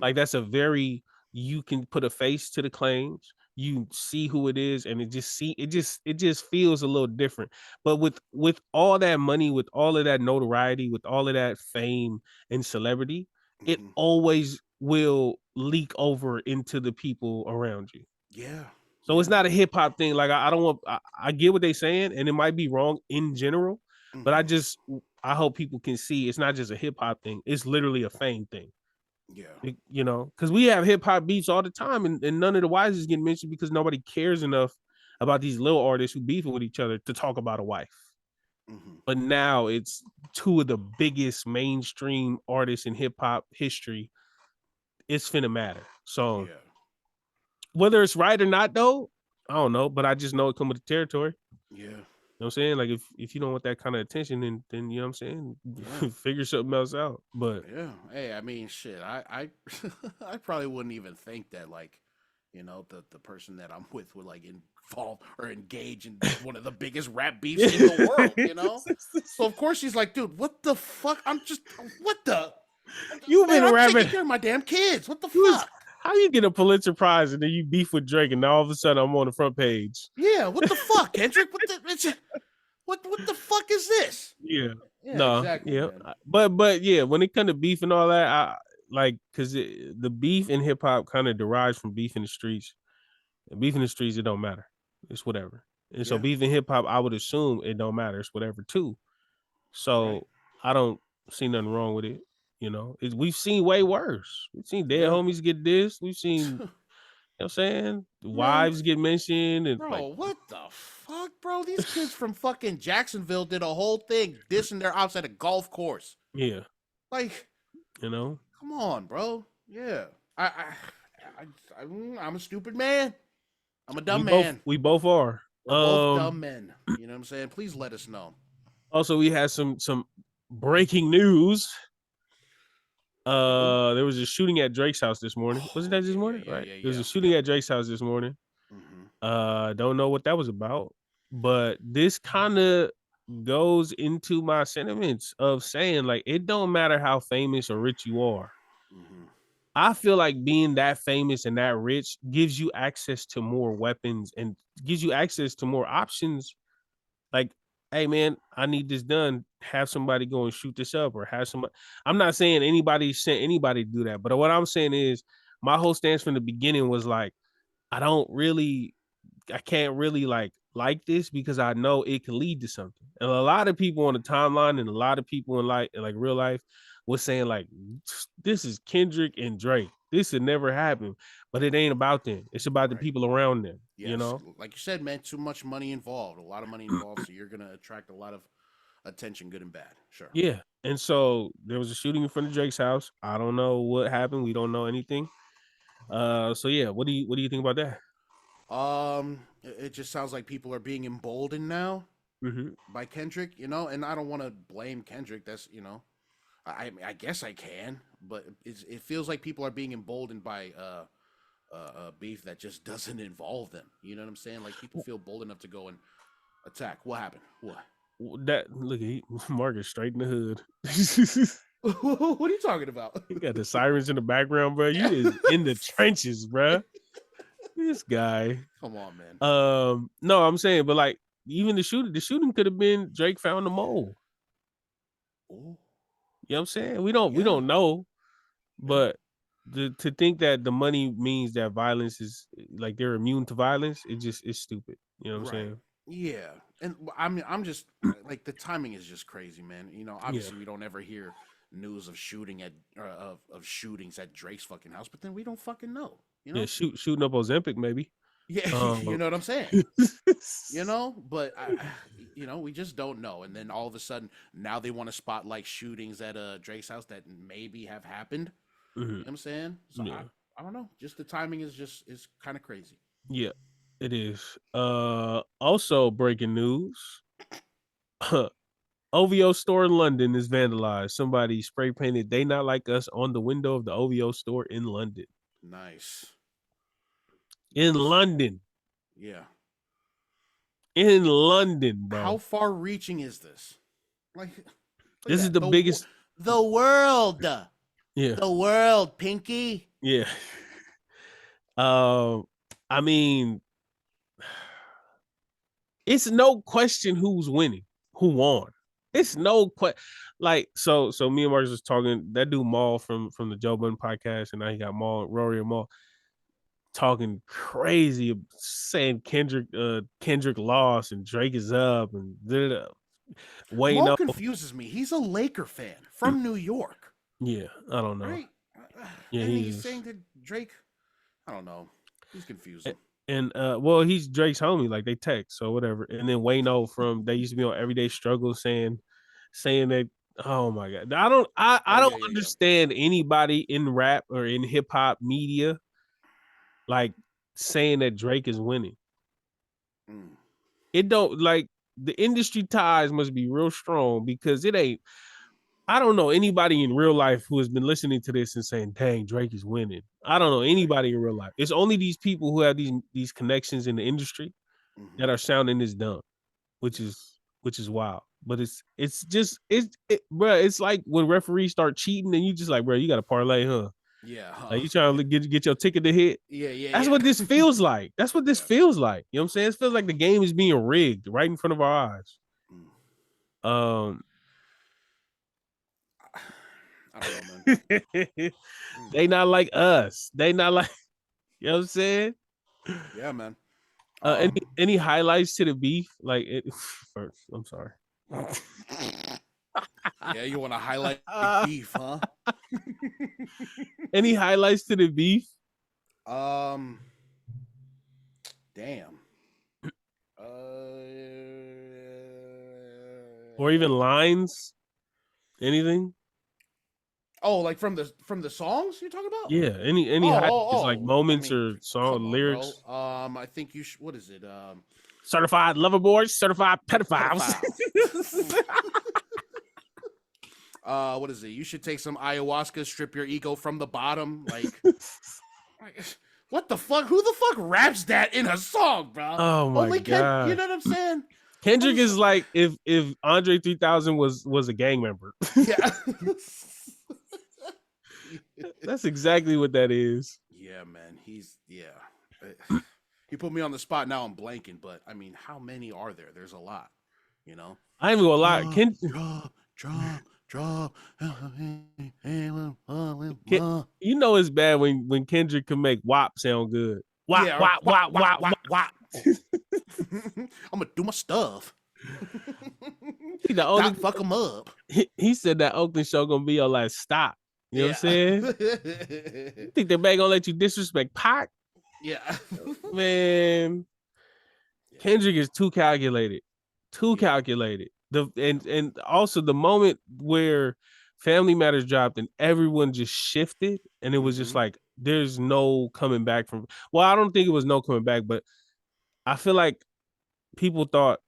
Like that's you can put a face to the claims. You see who it is, and it just feels a little different. But with all that money, with all of that notoriety, with all of that fame and celebrity, it always will leak over into the people around you. Yeah. So it's not a hip hop thing. Like I don't want. I get what they're saying, and it might be wrong in general, but I hope people can see it's not just a hip hop thing. It's literally a fame thing. Yeah. Because we have hip hop beats all the time, and none of the wives get mentioned because nobody cares enough about these little artists who beefing with each other to talk about a wife. But now it's two of the biggest mainstream artists in hip hop history. It's finna matter. So whether it's right or not, though, I don't know. But I just know it come with the territory. Yeah. You know what I'm saying? Like if you don't want that kind of attention, then you know what I'm saying, figure something else out. But hey, I mean, shit, I I probably wouldn't even think that, like, the person that I'm with would like involve or engage in one of the biggest rap beefs in the world, So of course she's like, dude, what the fuck? What the? You've been rapping. Taking care of my damn kids. What the fuck? How you get a Pulitzer Prize and then you beef with Drake and now all of a sudden I'm on the front page? Yeah, what the fuck, Kendrick? What the fuck is this? Yeah no, exactly. Yeah, man. But yeah, when it comes to beef and all that, I like because the beef in hip hop kind of derives from beef in the streets. And beef in the streets, it don't matter. It's whatever. And so beef in hip hop, I would assume it don't matter. It's whatever too. So I don't see nothing wrong with it. We've seen way worse. We've seen dead homies get dissed. We've seen what I'm saying? Man, Wives get mentioned and bro, like, what the fuck, bro? These kids from fucking Jacksonville did a whole thing dissing their ops at a golf course. yeah, Like, you know. come on, bro. Yeah, I'm a stupid man. I'm a dumb man. We both are. We're both dumb men. You know what I'm saying? Please let us know. Also, we had some breaking news. There was a shooting at Drake's house this morning. Wasn't that this morning? Right. There was a shooting at Drake's house this morning. Don't know what that was about, but this kind of goes into my sentiments of saying, like, it don't matter how famous or rich you are. I feel like being that famous and that rich gives you access to more weapons and gives you access to more options. Like, hey man, I need this done. Have somebody go and shoot this up, or have somebody. I'm not saying anybody sent anybody to do that, but what I'm saying is my whole stance from the beginning was like, I can't really like this because I know it could lead to something. And a lot of people on the timeline and a lot of people in like real life was saying like, this is Kendrick and Drake. This would never happen, but it ain't about them. It's about the people around them. Yes. You know, like you said, man, too much money involved, a lot of money involved, so you're gonna attract a lot of attention, good and bad. Sure. Yeah. And so there was a shooting in front of Drake's house. I don't know what happened. We don't know anything. So yeah, what do you think about that? It just sounds like people are being emboldened now by Kendrick, you know, and I don't want to blame Kendrick. That's, you know, I guess I can, but it feels like people are being emboldened by beef that just doesn't involve them. You know what I'm saying? Like people feel bold enough to go and attack. What happened? What? That look at Marcus straight in the hood. What are you talking about? You got the sirens in the background, bro. You is in the trenches, bro. This guy. Come on, man. No, I'm saying, but like even the shooting could have been Drake found the mole. Ooh. You know what I'm saying? We don't know, but to think that the money means that violence is like they're immune to violence, it's stupid. You know what I'm saying? Yeah, and I mean, I'm just like the timing is just crazy, man. You know, obviously we don't ever hear news of shooting at of shootings at Drake's fucking house, but then we don't fucking know. You know? Yeah, shooting up Ozempic maybe. Yeah, you know what I'm saying. You know, but you know, we just don't know. And then all of a sudden, now they want to spotlight shootings at Drake's house that maybe have happened. You know what I'm saying? So I don't know. Just the timing is kind of crazy. Yeah, it is. Also breaking news. OVO store in London is vandalized. Somebody spray painted "They Not Like Us" on the window of the OVO store in London. Nice. In London. Yeah. In London, bro. How far reaching is this? Like this is the biggest. The world. Yeah. The world, Pinky. Yeah. I mean, it's no question who's winning, who won. It's no question. Like, so me and Marcus was talking, that dude Maul from the Joe Budden podcast, and now he got Rory and Maul talking crazy, saying Kendrick lost and Drake is up and Wayne Maul confuses me. He's a Laker fan from New York. Yeah, I don't know. Right? Yeah, and he's saying that Drake, I don't know. He's confusing. And well, he's Drake's homie, like they text, so whatever. And then Wayno from they used to be on Everyday Struggle saying that, oh my god, I don't understand anybody in rap or in hip hop media like saying that Drake is winning. It don't, like, the industry ties must be real strong because it ain't. I don't know anybody in real life who has been listening to this and saying, dang, Drake is winning. I don't know anybody in real life. It's only these people who have these connections in the industry that are sounding this dumb, which is wild. But bro, it's like when referees start cheating and you just like, bro, you got to parlay, huh? Yeah. Like you trying to get your ticket to hit. Yeah. That's what this feels like. That's what this feels like. You know what I'm saying? It feels like the game is being rigged right in front of our eyes. I don't know, man. They not like us. They not like, you know what I'm saying? Yeah, man. Any highlights to the beef? Like first, I'm sorry. Yeah, you want to highlight the beef, huh? Any highlights to the beef? Damn. Or even lines? Anything? Oh, like from the songs you're talking about? Yeah, any it's like I moments mean, or song come on, lyrics. bro. I think you should. What is it? Certified lover boys, certified pedophiles. What is it? You should take some ayahuasca, strip your ego from the bottom. Like, what the fuck? Who the fuck raps that in a song, bro? Oh my god! You know what I'm saying? Kendrick is like if Andre 3000 was a gang member. Yeah. That's exactly what that is. Yeah, man. You put me on the spot now. I'm blanking, but I mean, how many are there? There's a lot. You know. I ain't even gonna lie. You know it's bad when Kendrick can make WAP sound good. WAP, yeah, WAP, WAP, WAP, WAP, WAP. I'm gonna do my stuff. Fuck him up. He said that Oakland show gonna be your last stop. You know what I'm saying? You think the man gonna let you disrespect Pac? Yeah. Man. Kendrick is too calculated. Calculated. And also the moment where Family Matters dropped and everyone just shifted and it was just like there's no coming back from. Well, I don't think it was no coming back, but I feel like people thought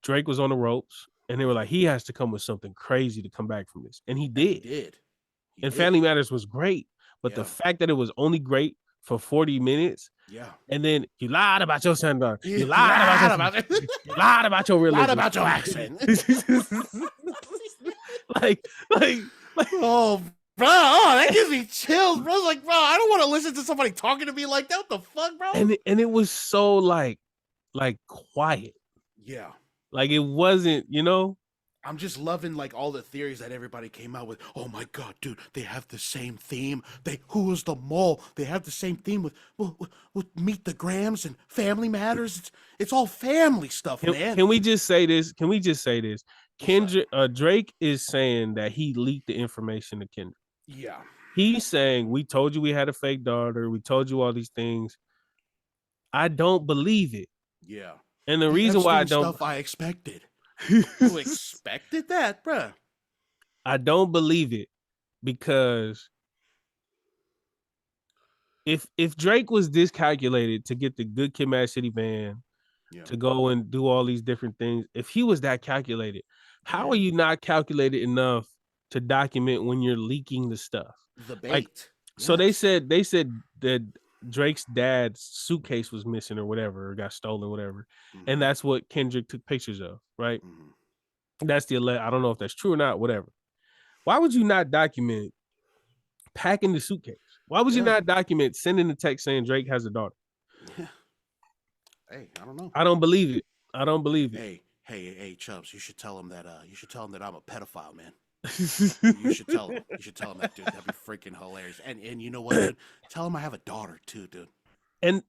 Drake was on the ropes and they were like, he has to come with something crazy to come back from this. And he did. He did. Family Matters was great, but the fact that it was only great for 40 minutes. Yeah. And then you lied about your son, daughter. You lied about your religion. Lied about your accent. like, oh, bro, that gives me chills, bro. Like, bro, I don't want to listen to somebody talking to me like that. What the fuck, bro? And it was so like quiet. Yeah. Like it wasn't, you know. I'm just loving like all the theories that everybody came out with. Oh my god, dude, they have the same theme. Who was the mole? They have the same theme with Meet the Grams and Family Matters. It's all family stuff, man. Can we just say this? Kendrick, Drake is saying that he leaked the information to Kendrick. Yeah. He's saying, we told you we had a fake daughter. We told you all these things. I don't believe it. Yeah. And the reason why I don't. Stuff I expected. You expected that, bruh? I don't believe it because if Drake was discalculated to get the Good Kid, Mad City van to go and do all these different things, if he was that calculated, how are you not calculated enough to document when you're leaking the stuff? The bait. Like, so they said that Drake's dad's suitcase was missing or whatever, or got stolen, whatever. And that's what Kendrick took pictures of, right? That's the I don't know if that's true or not, whatever. Why would you not document packing the suitcase? Why would you not document sending a text saying Drake has a daughter? Yeah. Hey, I don't know. I don't believe it. I don't believe it. Hey, Chubbs, you should tell him that I'm a pedophile, man. You should tell him. You should tell him that, dude. That'd be freaking hilarious. And you know what, dude? Tell him I have a daughter too, dude. And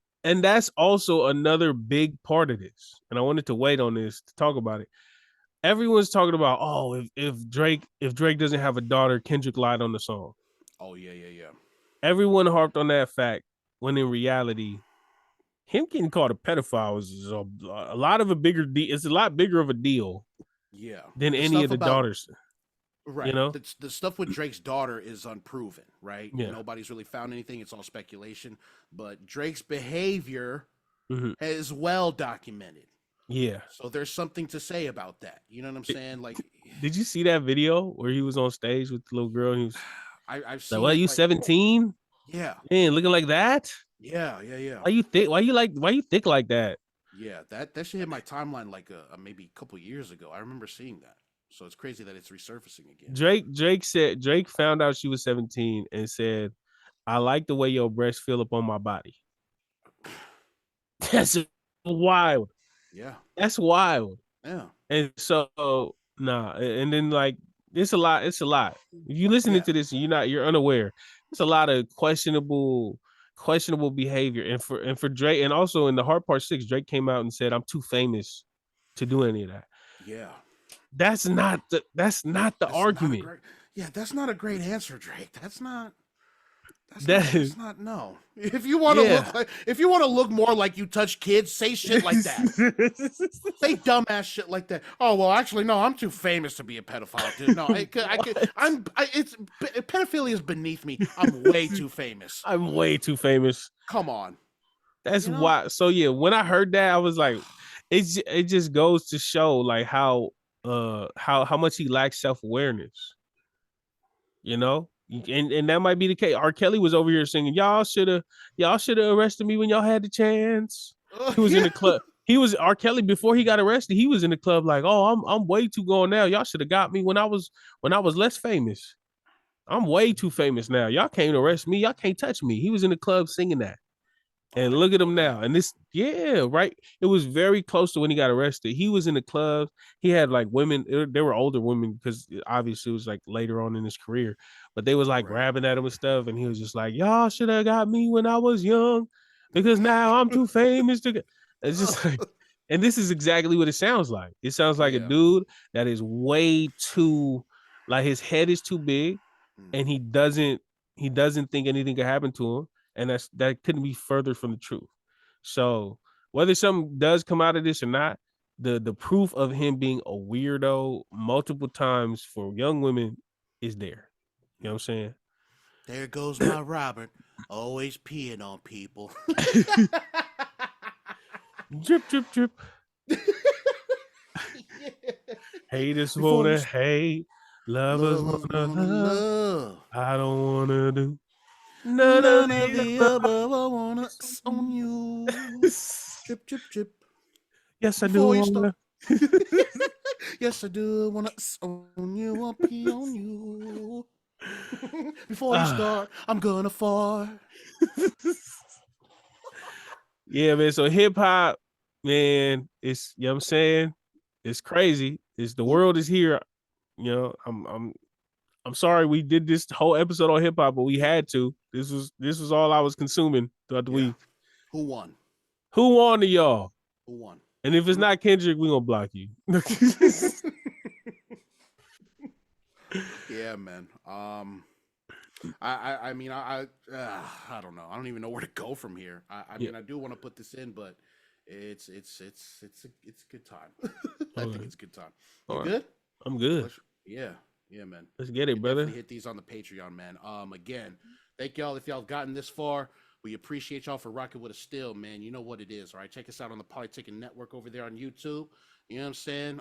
that's also another big part of this. And I wanted to wait on this to talk about it. Everyone's talking about, oh, if Drake doesn't have a daughter, Kendrick lied on the song. Oh yeah. Everyone harped on that fact when in reality, him getting called a pedophile is a lot of a bigger deal. It's a lot bigger of a deal. Yeah. Than any of the daughters. Right. You know? The stuff with Drake's daughter is unproven, right? Yeah. Nobody's really found anything. It's all speculation. But Drake's behavior is well documented. Yeah. So there's something to say about that. You know what I'm saying? Like, did you see that video where he was on stage with the little girl? And he was I've seen. Like, what, you 17? Yeah. Man, looking like that? Yeah. Why you thick like that? Yeah, that should hit my timeline like maybe a couple years ago. I remember seeing that. So it's crazy that it's resurfacing again. Drake found out she was 17 and said, I like the way your breasts feel up on my body. That's wild. Yeah. That's wild. Yeah. And so, and then like, it's a lot. If you listening to this and you're unaware, it's a lot of questionable behavior. And for Drake, and also in the Hard Part 6, Drake came out and said, I'm too famous to do any of that. Yeah. That's not the argument. That's not a great answer, Drake. That's not. That's not no. If you want to look more like you touch kids, say shit like that. Say dumbass shit like that. Oh well, actually no, I'm too famous to be a pedophile, dude. No, pedophilia is beneath me. I'm way too famous. I'm way too famous. Come on. That's why. So yeah, when I heard that, I was like, it just goes to show like how much he lacks self-awareness. You know? And that might be the case. R. Kelly was over here singing, y'all should have arrested me when y'all had the chance. He was in the club. R. Kelly before he got arrested. He was in the club like, oh, I'm way too gone now. Y'all should have got me when I was less famous. I'm way too famous now. Y'all can't arrest me. Y'all can't touch me. He was in the club singing that. And look at him now. And this, right. It was very close to when he got arrested. He was in the clubs. He had like women. There were older women because obviously it was like later on in his career. But they was like grabbing at him and stuff. And he was just like, y'all should have got me when I was young because now I'm too famous to get. It's just like, and this is exactly what it sounds like. It sounds like a dude that is way too, like his head is too big and he doesn't think anything could happen to him. And that couldn't be further from the truth. So whether something does come out of this or not, the proof of him being a weirdo multiple times for young women is there. You know what I'm saying? There goes my Robert, always peeing on people. Drip, drip, drip. Haters wanna hate, lovers wanna love. I don't wanna do none of the above. I wanna on you. Drip, drip, drip. Yes, I do. Yes, I do. Wanna on you. I'll pee on you. Before you start, I'm gonna fart. Yeah, man. So hip hop, man, it's, you know what I'm saying? It's crazy. The world is here. You know, I'm sorry we did this whole episode on hip hop, but we had to. This was all I was consuming throughout the week. Who won? Who won to y'all? Who won? And if it's not Kendrick, we're gonna block you. Yeah, man. I mean, I don't know. I don't even know where to go from here. I mean, I do want to put this in, but it's a good time. I think it's a good time. You good? I'm good. Yeah, man. Let's get it, brother. Hit these on the Patreon, man. Again, thank y'all if y'all have gotten this far. We appreciate y'all for rocking with us still, man. You know what it is, all right? Check us out on the Polytickin Network over there on YouTube. You know what I'm saying?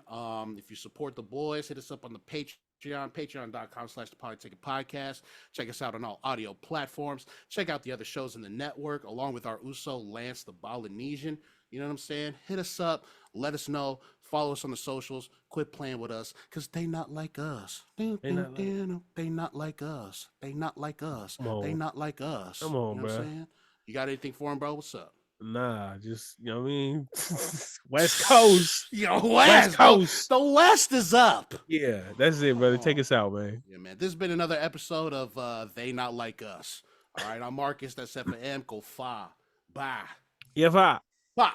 If you support the boys, hit us up on the Patreon, patreon.com/the Podcast. Check us out on all audio platforms. Check out the other shows in the network, along with our Uso Lance the Polynesian. You know what I'm saying? Hit us up. Let us know. Follow us on the socials. Quit playing with us, because they not like us. They not like us. They not like us. They not like us. Come on, you know bro. What I'm saying? You got anything for him, bro? What's up? Nah, just, you know what I mean? West Coast. Yo, West Coast. The West is up. Yeah, that's it, brother. Take us out, man. Yeah, man. This has been another episode of They Not Like Us. All right, I'm Marcus. That's Sefa M. Go fa. Bye. Yeah, fa. Bye.